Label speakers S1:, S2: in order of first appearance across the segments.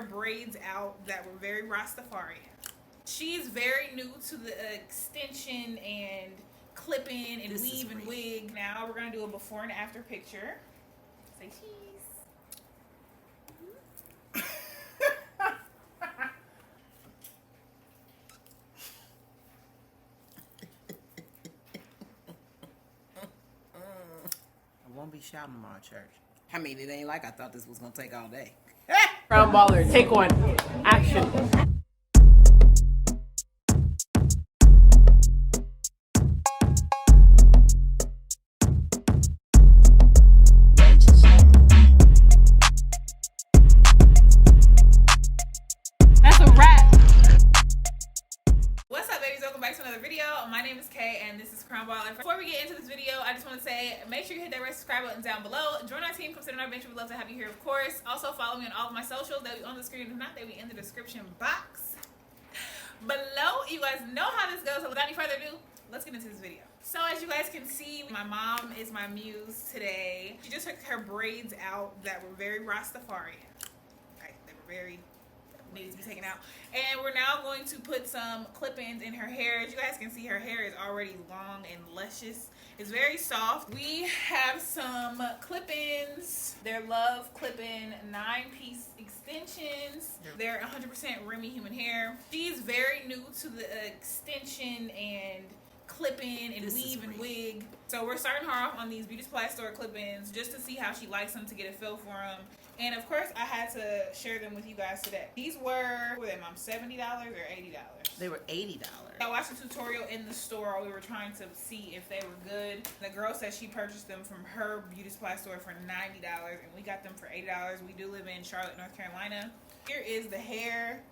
S1: her braids out that were very Rastafarian. She's very new to the extension and clipping and weave and wig. Now we're gonna do a before and after picture. Say cheese.
S2: I won't be shouting tomorrow, church. I mean, it ain't like I thought this was gonna take all day.
S3: KROWNEDBALLER, take one. Action. That's a wrap.
S1: What's up, babies? Welcome back to another video. My name is Kay and this is KROWNEDBALLER. Before we get into this video, I just want to say make sure you hit that red subscribe button down below. Join our team, consider our adventure. We'd love to have you here, of course. Also follow me on all of my socials. They'll be on the screen. If not, they'll be in the description box below. You guys know how this goes, so without any further ado, let's get into this video. So as you guys can see, my mom is my muse today. She just took her braids out that were very Rastafarian. Okay, they were very needed to be taken out, and we're now going to put some clip-ins in her hair. As you guys can see, her hair is already long and luscious. It's very soft. We have some clip-ins. They're Love clip-in 9-piece extensions. They're 100% Remy human hair. She's very new to the extension and clip-in and weave and wig. So we're starting her off on these Beauty Supply Store clip-ins just to see how she likes them, to get a feel for them. And of course, I had to share them with you guys today. These were they, Mom, $70 or $80?
S2: They were $80.
S1: I watched a tutorial in the store. We were trying to see if they were good. The girl said she purchased them from her beauty supply store for $90, and we got them for $80. We do live in Charlotte, North Carolina. Here is the hair.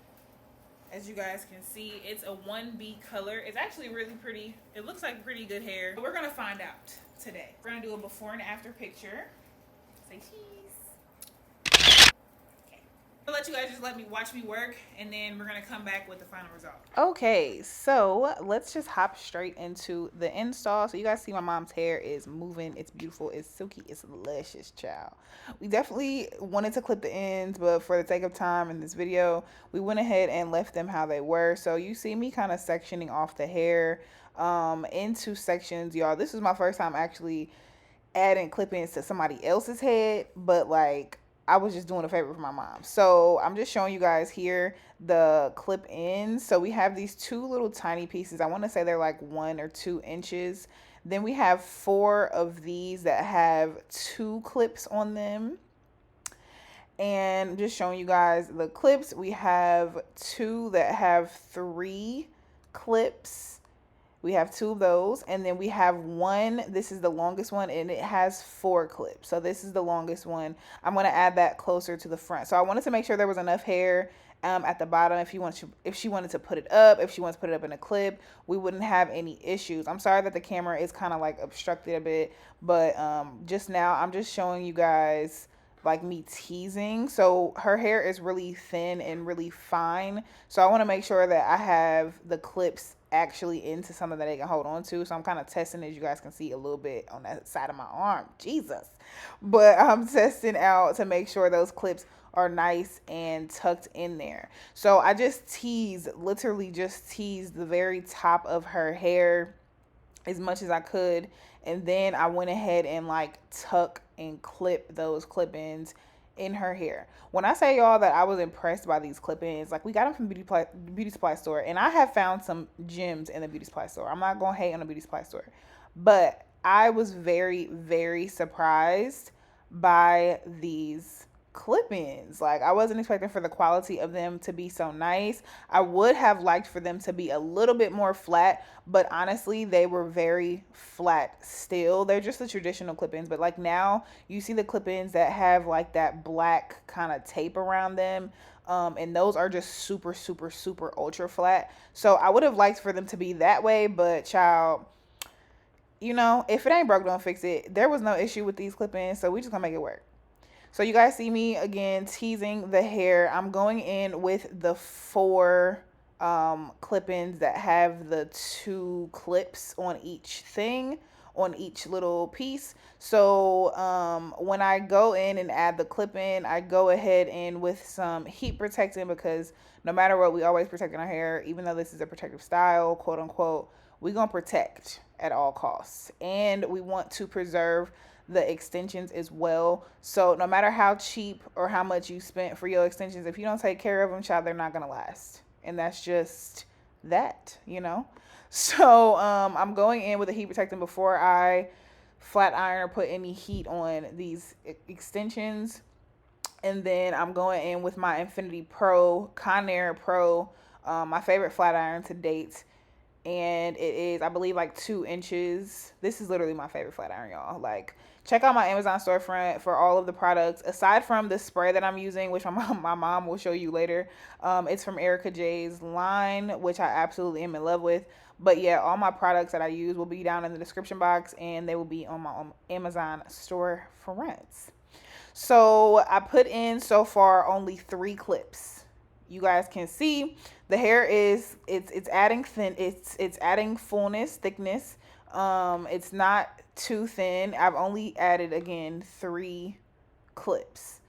S1: As you guys can see, it's a 1B color. It's actually really pretty. It looks like pretty good hair. But we're gonna find out today. We're gonna do a before and after picture. Say cheese. I'll let you guys just watch me work, and then we're gonna come back with the final result. Okay, so let's just hop straight into the install. So you guys see my mom's hair is moving. It's beautiful. It's silky. It's luscious, child. We definitely wanted to clip the ends, but for the sake of time in this video, we went ahead and left them how they were. So you see me kind of sectioning off the hair into sections, y'all. This is my first time actually adding clip-ins to somebody else's head, but like I was just doing a favor for my mom. So I'm just showing you guys here the clip ins. So we have these two little tiny pieces. I want to say they're like 1 or 2 inches. Then we have 4 of these that have 2 clips on them. And just showing you guys the clips. We have 2 that have 3 clips. We have 2 of those, and then we have 1. This is the longest one, and it has 4 clips. So this is the longest one. I'm going to add that closer to the front. So I wanted to make sure there was enough hair at the bottom. If she wanted to put it up, if she wants to put it up in a clip, we wouldn't have any issues. I'm sorry that the camera is kind of like obstructed a bit, but just now I'm just showing you guys like me teasing. So her hair is really thin and really fine. So I want to make sure that I have the clips actually into something that they can hold on to. So I'm kind of testing, as you guys can see a little bit on that side of my arm, Jesus, but I'm testing out to make sure those clips are nice and tucked in there. So I just literally just teased the very top of her hair as much as I could, and then I went ahead and like tuck and clip those clip-ins in her hair. When I say, y'all, that I was impressed by these clip-ins, like we got them from beauty supply store, and I have found some gems in the beauty supply store. I'm not gonna hate on the beauty supply store, but I was very, very surprised by these clip-ins. Like I wasn't expecting for the quality of them to be so nice. I would have liked for them to be a little bit more flat, but honestly they were very flat still. They're just the traditional clip-ins, but like now you see the clip-ins that have like that black kind of tape around them, and those are just super, super, super ultra flat. So I would have liked for them to be that way, but child, you know, if it ain't broke, don't fix it. There was no issue with these clip-ins, so we just gonna make it work. So you guys see me again teasing the hair. I'm going in with the 4 clip-ins that have the 2 clips on each thing on each little piece. So when I go in and add the clip in, I go ahead and with some heat protectant, because no matter what, we always protecting our hair. Even though this is a protective style, quote unquote, we're gonna protect at all costs, and we want to preserve the extensions as well. So no matter how cheap or how much you spent for your extensions, if you don't take care of them, child, they're not gonna last. And that's just that, you know. So I'm going in with a heat protectant before I flat iron or put any heat on these extensions. And then I'm going in with my Infinity Pro Conair Pro, my favorite flat iron to date. And it is, I believe, like 2 inches. This is literally my favorite flat iron, y'all. Like, check out my Amazon storefront for all of the products. Aside from the spray that I'm using, which my mom will show you later. It's from Erica J's line, which I absolutely am in love with. But yeah, all my products that I use will be down in the description box, and they will be on my Amazon storefront. So I put in so far only 3 clips. You guys can see the hair is it's adding it's adding fullness, thickness. It's not too thin. I've only added, again, 3 clips,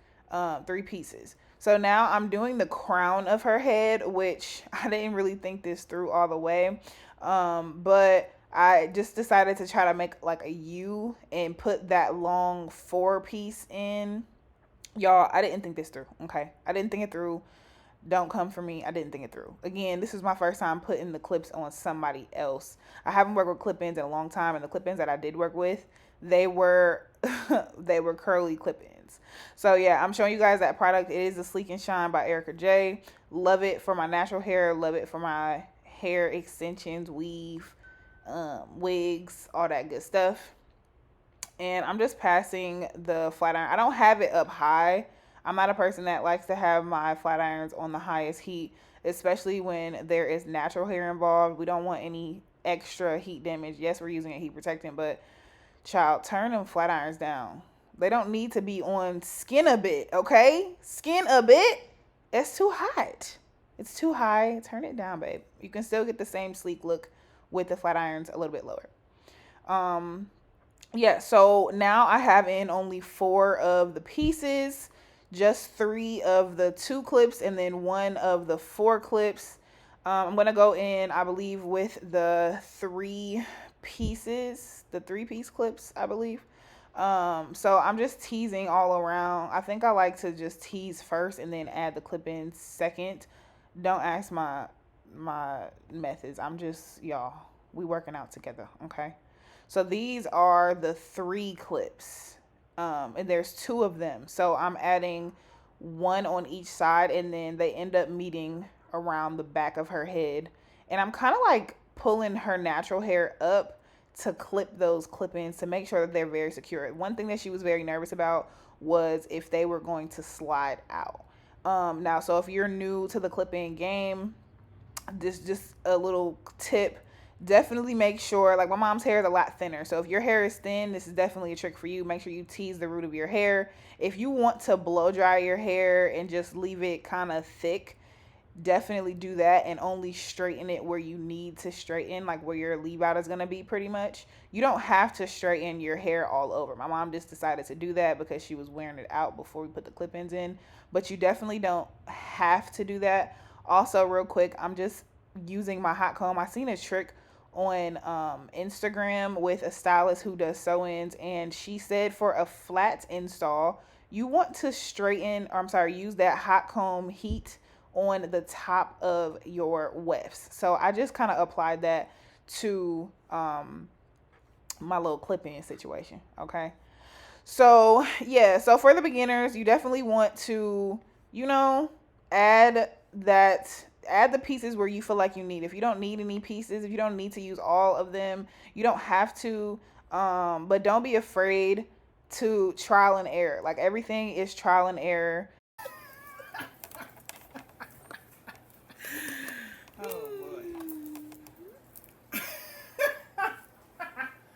S1: 3 pieces. So now I'm doing the crown of her head, which I didn't really think this through all the way. But I just decided to try to make like a U and put that long 4-piece in. Y'all, I didn't think this through, okay? I didn't think it through. Don't come for me. I didn't think it through. Again, this is my first time putting the clips on somebody else. I haven't worked with clip-ins in a long time, and the clip-ins that I did work with, they were they were curly clip-ins. So yeah, I'm showing you guys that product. It is the Sleek and Shine by Erica J. Love it for my natural hair. Love it for my hair extensions, weave, wigs, all that good stuff. And I'm just passing the flat iron. I don't have it up high. I'm not a person that likes to have my flat irons on the highest heat, especially when there is natural hair involved. We don't want any extra heat damage. Yes, we're using a heat protectant, but child, turn them flat irons down. They don't need to be on skin a bit, okay? Skin a bit. It's too hot. It's too high. Turn it down, babe. You can still get the same sleek look with the flat irons a little bit lower. Yeah, so now I have in only 4 of the pieces. Just 3 of the 2 clips and then 1 of the 4 clips. I'm going to go in, I believe, with the 3 pieces, the 3-piece clips, I believe. So I'm just teasing all around. I think I like to just tease first and then add the clip-ins second. Don't ask my methods. I'm just, y'all, we working out together, okay? So these are the 3 clips. And there's 2 of them. So I'm adding 1 on each side, and then they end up meeting around the back of her head. And I'm kind of like pulling her natural hair up to clip those clip-ins to make sure that they're very secure. One thing that she was very nervous about was if they were going to slide out. Now, so if you're new to the clip-in game, this just a little tip. Definitely make sure, like my mom's hair is a lot thinner. So if your hair is thin, this is definitely a trick for you. Make sure you tease the root of your hair. If you want to blow dry your hair and just leave it kind of thick, definitely do that and only straighten it where you need to straighten, like where your leave out is going to be pretty much. You don't have to straighten your hair all over. My mom just decided to do that because she was wearing it out before we put the clip-ins in. But you definitely don't have to do that. Also, real quick, I'm just using my hot comb. I seen a trick on Instagram with a stylist who does sew-ins, and she said for a flat install, you want to use that hot comb heat on the top of your wefts. So I just kind of applied that to my little clip-in situation, okay? So yeah, so for the beginners, you definitely want to, add the pieces where you feel like you need. If you don't need any pieces, if you don't need to use all of them, you don't have to, but don't be afraid to trial and error. Like, everything is trial and error.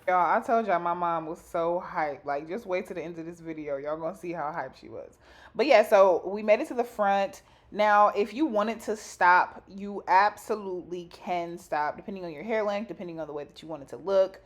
S1: Y'all, I told y'all my mom was so hyped. Like, just wait till the end of this video. Y'all gonna see how hyped she was. But yeah, so we made it to the front. Now, if you wanted to stop, you absolutely can stop, depending on your hair length, depending on the way that you want it to look.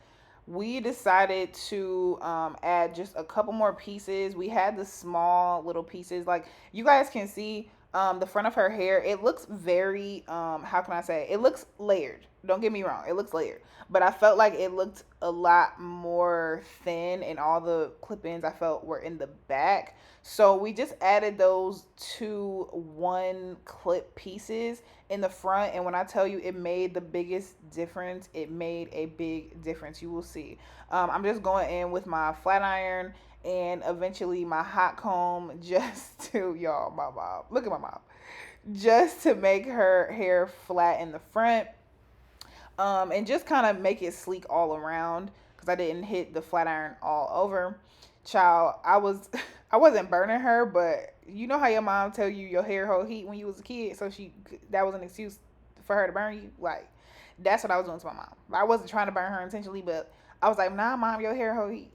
S1: we decided to add just a couple more pieces. We had the small little pieces. Like, you guys can see the front of her hair. It looks very, how can I say? It looks layered. Don't get me wrong. It looks layered. But I felt like it looked a lot more thin, and all the clip-ins I felt were in the back. So we just added those 2 1 clip pieces in the front, and when I tell you it made the biggest difference, it made a big difference. You will see. I'm just going in with my flat iron and eventually my hot comb, just to, y'all, my mom, look at my mom, just to make her hair flat in the front, and just kind of make it sleek all around, because I didn't hit the flat iron all over. Child, I wasn't burning her, but you know how your mom tell you your hair hold heat when you was a kid, so that was an excuse for her to burn you. Like, that's what I was doing to my mom. I wasn't trying to burn her intentionally, but I was like, nah, mom, your hair hold heat.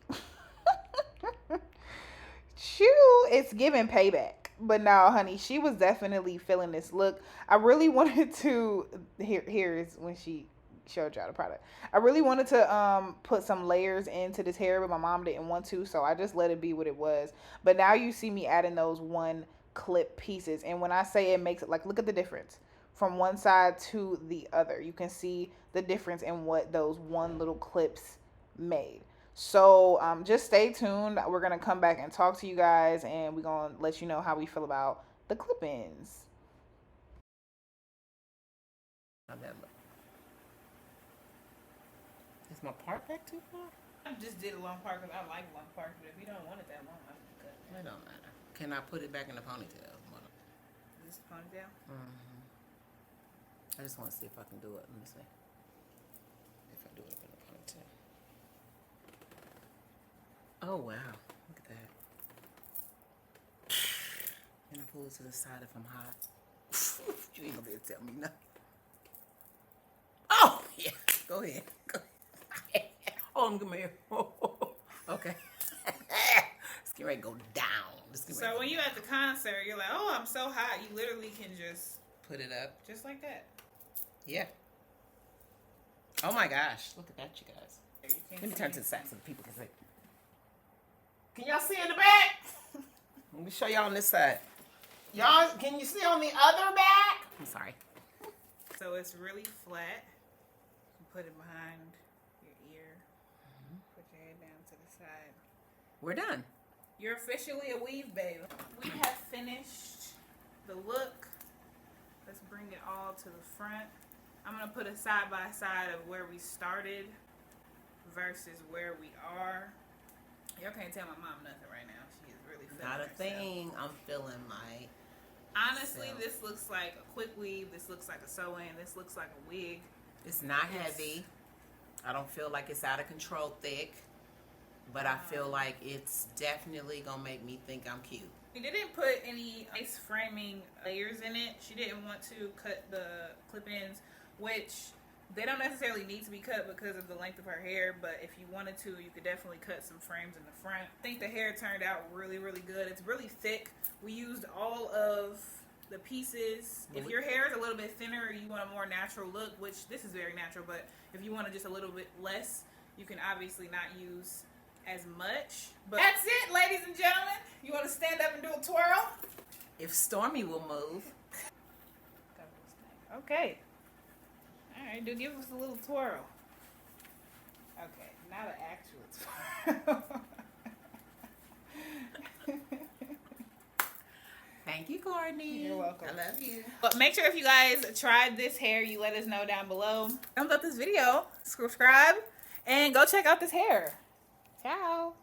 S1: Shoo, it's giving payback. But no, honey, she was definitely feeling this look. I really wanted to, here is when she showed y'all the product. I really wanted to put some layers into this hair, but my mom didn't want to, so I just let it be what it was. But now you see me adding those 1 clip pieces, and when I say it makes it, like, look at the difference from one side to the other. You can see the difference in what those 1 little clips made. So just stay tuned. We're gonna come back and talk to you guys, and we're gonna let you know how we feel about the clip-ins.
S2: Is my part back too far?
S1: I just did a long part because I like long parts, but if you don't want it that long, I can cut it.
S2: It don't matter. Can I put it back in the ponytail?
S1: This ponytail?
S2: I just want to see if I can do it. Let me see. If I do it up in the ponytail. Oh, wow. Look at that. And I pull it to the side if I'm hot. You ain't gonna be able to tell me nothing. Oh, yeah. Go ahead. Go ahead. Oh, I'm gonna okay. It's getting ready to go down.
S1: So when you at the concert, you're like, oh, I'm so hot. You literally can just
S2: put it up.
S1: Just like that.
S2: Yeah. Oh my gosh. Look at that, you guys. Let me turn to the side so the people can see. Can y'all see in the back? Let me show y'all on this side. Y'all, can you see on the other back? I'm sorry.
S1: So it's really flat. You put it behind your ear. Put your head down to the side.
S2: We're done.
S1: You're officially a weave babe. We have finished the look. Let's bring it all to the front. I'm going to put a side by side of where we started versus where we are. Y'all can't tell my mom nothing right now. She is really feeling
S2: Not a
S1: herself.
S2: thing. I'm feeling my
S1: Honestly,
S2: self.
S1: this looks like a quick weave. This looks like a sew-in. This looks like a wig.
S2: It's not heavy. I don't feel like it's out of control thick. But I feel like it's definitely going to make me think I'm cute.
S1: She didn't put any ice framing layers in it. She didn't want to cut the clip-ins, which they don't necessarily need to be cut because of the length of her hair, but if you wanted to, you could definitely cut some frames in the front. I think the hair turned out really, really good. It's really thick. We used all of the pieces. If your hair is a little bit thinner or you want a more natural look, which this is very natural, but if you want just a little bit less, you can obviously not use as much. But that's it, ladies and gentlemen. You want to stand up and do a twirl?
S2: If Stormy will move.
S1: Okay. All right, do give us a little twirl. Okay, not an actual twirl.
S2: Thank you, Courtney.
S1: You're welcome.
S2: I love you.
S1: But make sure if you guys tried this hair, you let us know down below. Thumbs up this video, subscribe, and go check out this hair. Ciao.